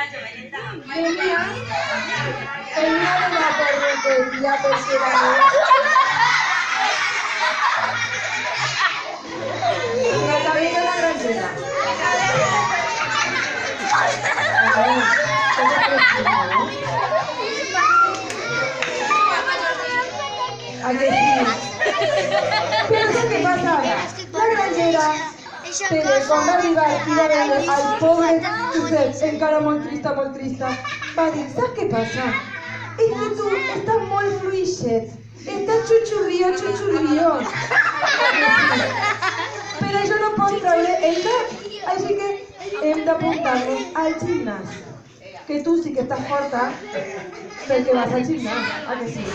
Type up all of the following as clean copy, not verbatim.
Venía de la correntería tercera vez. La cabeza de la granjera. ¿A que sí? Pero ¿qué pasa ahora? La granjera con arriba y va a ver al pobre Josep encara molt trista. Va dir, saps què passa? És que tu estàs molt fluixet, estàs xuxurrió. Per això no pots treure el cap, així que hem d'apuntar-nos al gimnàs. Que tu sí que estàs forta perquè vas al gimnàs, a que sí?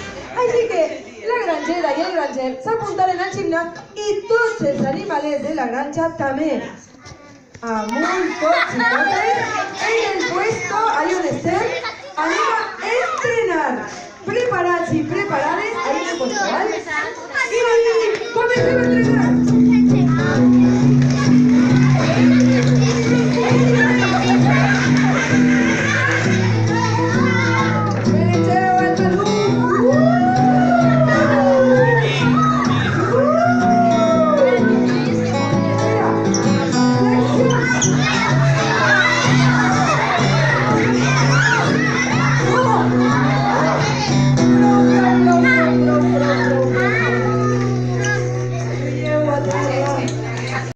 Així que la granjera i el granger s'apuntaren al gimnàs i tots els animalets de la granja també. Amunt, tots i totes,